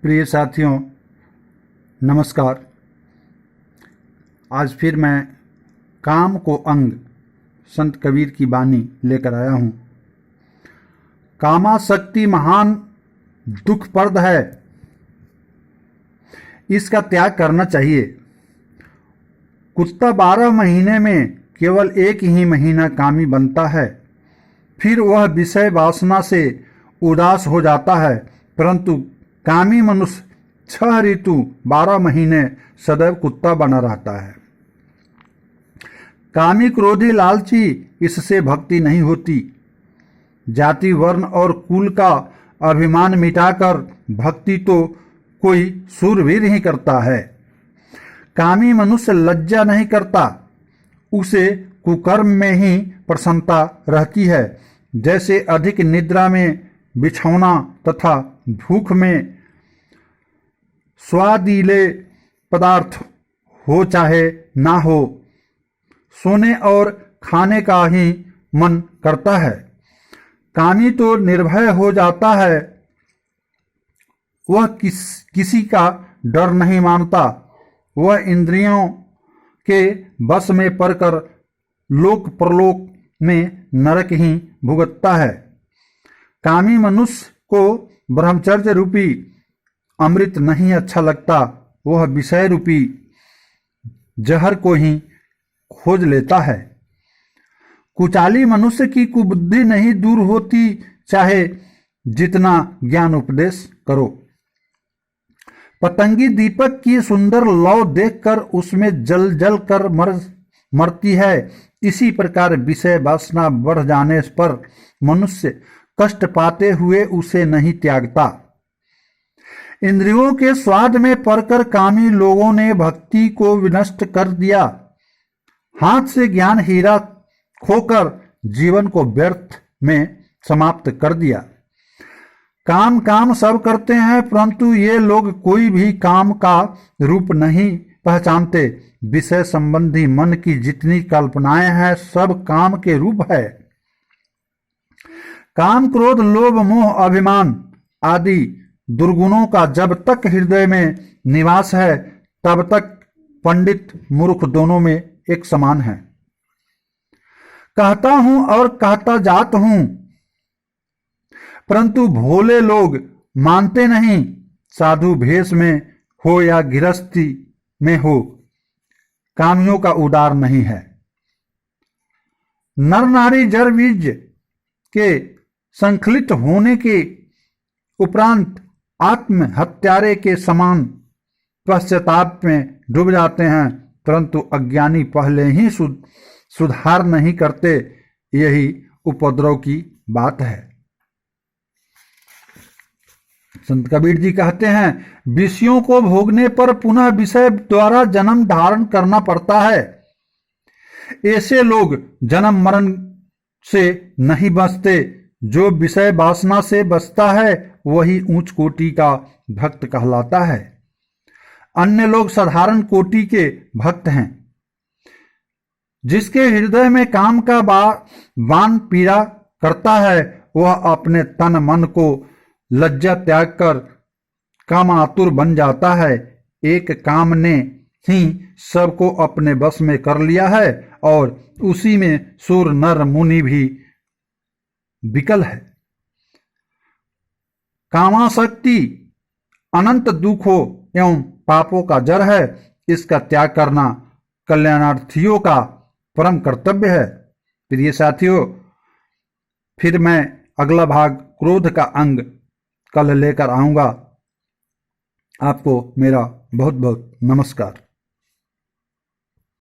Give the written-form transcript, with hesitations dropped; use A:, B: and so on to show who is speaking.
A: प्रिय साथियों, नमस्कार। आज फिर मैं काम को अंग संत कबीर की वाणी लेकर आया हूँ। कामासक्ति महान दुखप्रद है, इसका त्याग करना चाहिए। कुत्ता 12 महीने में केवल एक ही महीना कामी बनता है, फिर वह विषय वासना से उदास हो जाता है। परंतु कामी मनुष्य 6 ऋतु 12 महीने सदैव कुत्ता बना रहता है। कामी क्रोधी लालची, इससे भक्ति नहीं होती। जाति वर्ण और कुल का अभिमान मिटाकर भक्ति तो कोई शूरवीर ही करता है। कामी मनुष्य लज्जा नहीं करता, उसे कुकर्म में ही प्रसन्नता रहती है। जैसे अधिक निद्रा में बिछौना तथा भूख में स्वादिले पदार्थ हो चाहे ना हो, सोने और खाने का ही मन करता है। कामी तो निर्भय हो जाता है, वह किसी का डर नहीं मानता। वह इंद्रियों के बस में पड़कर लोक परलोक में नरक ही भुगतता है। कामी मनुष्य को ब्रह्मचर्य रूपी अमृत नहीं अच्छा लगता, वह विषय रूपी जहर को ही खोज लेता है। कुचाली मनुष्य की कुबुद्धि नहीं दूर होती, चाहे जितना ज्ञान उपदेश करो। पतंगी दीपक की सुंदर लौ देखकर उसमें जल जल कर मरती है। इसी प्रकार विषय वासना बढ़ जाने पर मनुष्य कष्ट पाते हुए उसे नहीं त्यागता। इंद्रियों के स्वाद में पड़कर कामी लोगों ने भक्ति को विनष्ट कर दिया। हाथ से ज्ञान हीरा खोकर जीवन को व्यर्थ में समाप्त कर दिया। काम काम सब करते हैं, परंतु ये लोग कोई भी काम का रूप नहीं पहचानते। विषय संबंधी मन की जितनी कल्पनाएं हैं, सब काम के रूप है। काम, क्रोध, लोभ, मोह, अभिमान आदि दुर्गुणों का जब तक हृदय में निवास है, तब तक पंडित मूर्ख दोनों में एक समान है। कहता हूं और कहता जात हूं, परंतु भोले लोग मानते नहीं। साधु भेष में हो या गृहस्थी में हो, कामियों का उदार नहीं है। नर नारी जर बीज के संकलित होने के उपरांत आत्म हत्यारे के समान पश्चाताप में डूब जाते हैं, परंतु अज्ञानी पहले ही सुधार नहीं करते। यही उपद्रव की बात है। संत कबीर जी कहते हैं, विषयों को भोगने पर पुनः विषय द्वारा जन्म धारण करना पड़ता है। ऐसे लोग जन्म मरण से नहीं बचते। जो विषय वासना से बचता है, वही उच्च कोटि का भक्त कहलाता है। अन्य लोग साधारण कोटि के भक्त हैं। जिसके हृदय में काम का बाण पीड़ा करता है, वह अपने तन मन को लज्जा त्याग कर कामातुर बन जाता है। एक काम ने ही सबको अपने बस में कर लिया है, और उसी में सुर नर मुनि भी विकल है। कामासक्ति अनंत दुखों एवं पापों का जड़ है। इसका त्याग करना कल्याणार्थियों का परम कर्तव्य है। प्रिय साथियों, फिर मैं अगला भाग क्रोध का अंग कल लेकर आऊंगा। आपको मेरा बहुत बहुत नमस्कार।